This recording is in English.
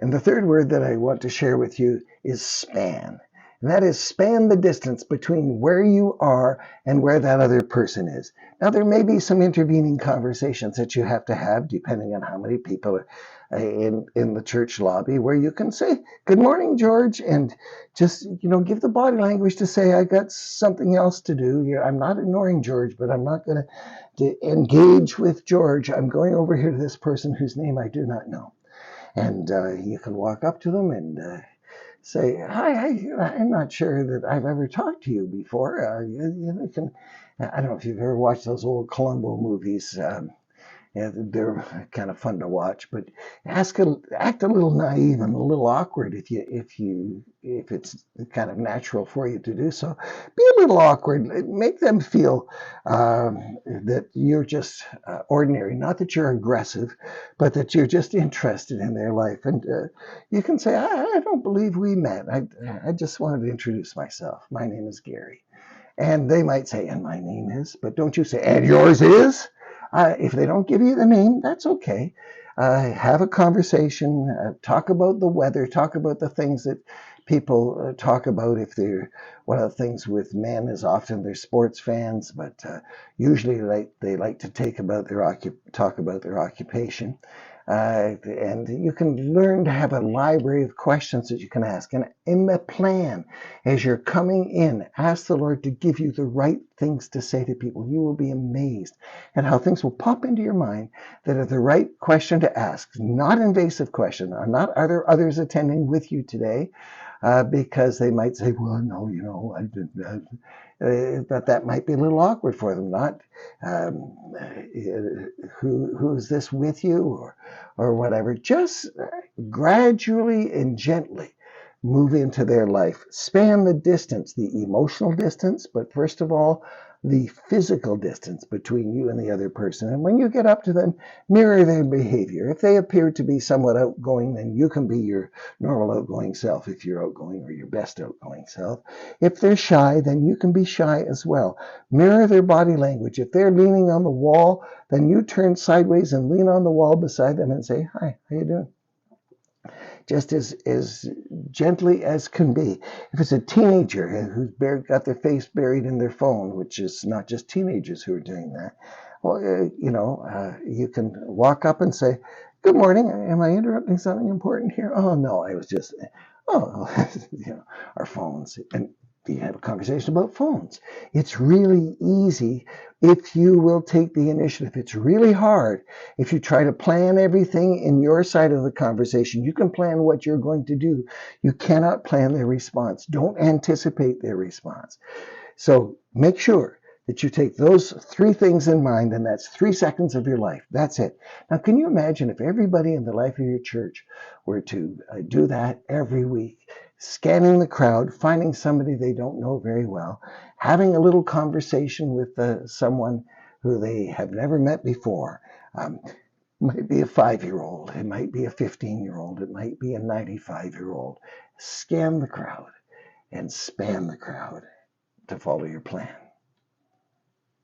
And the third word that I want to share with you is span. And that is span the distance between where you are and where that other person is. Now, there may be some intervening conversations that you have to have, depending on how many people are in the church lobby, where you can say, "Good morning, George," and just, give the body language to say, "I got something else to do. I'm not ignoring George, but I'm not going to engage with George. I'm going over here to this person whose name I do not know." And you can walk up to them and say, "Hi, I'm not sure that I've ever talked to you before." You can, I don't know if you've ever watched those old Columbo movies. Yeah, they're kind of fun to watch, but act a little naive and a little awkward if it's kind of natural for you to do so. Be a little awkward. Make them feel that you're just ordinary, not that you're aggressive, but that you're just interested in their life. And you can say, "I don't believe we met. I just wanted to introduce myself. My name is Gary." And they might say, "And my name is," but don't you say, "And yours is." If they don't give you the name, that's okay. Have a conversation, talk about the weather, talk about the things that people talk about. If they're One of the things with men is often they're sports fans, but usually they like to talk about their occupation. And you can learn to have a library of questions that you can ask. And in the plan, as you're coming in, ask the Lord to give you the right things to say to people. You will be amazed at how things will pop into your mind that are the right question to ask. Not invasive question. Not, "Are there others attending with you today?" Because they might say, "Well, no, I didn't." But that might be a little awkward for them. Not who's this with you, or whatever. Just gradually and gently move into their life. Span the distance, the emotional distance, but first of all, the physical distance between you and the other person. And when you get up to them, mirror their behavior. If they appear to be somewhat outgoing, then you can be your normal outgoing self if you're outgoing, or your best outgoing self. If they're shy, then you can be shy as well. Mirror their body language. If they're leaning on the wall, then you turn sideways and lean on the wall beside them and say, "Hi, how you doing?" Just as gently as can be. If it's a teenager who's got their face buried in their phone, which is not just teenagers who are doing that, well, you can walk up and say, "Good morning. Am I interrupting something important here?" "Oh, no, I was just," "Oh," our phones. And you have a conversation about phones. It's really easy if you will take the initiative. It's really hard if you try to plan everything in your side of the conversation. You can plan what you're going to do. You cannot plan their response. Don't anticipate their response. So make sure that you take those three things in mind, and that's 3 seconds of your life. That's it. Now, can you imagine if everybody in the life of your church were to do that every week? Scanning the crowd, finding somebody they don't know very well, having a little conversation with someone who they have never met before. Might be a 5-year-old, it might be a 15-year-old, it might be a 95-year-old. Scan the crowd and span the crowd to follow your plan.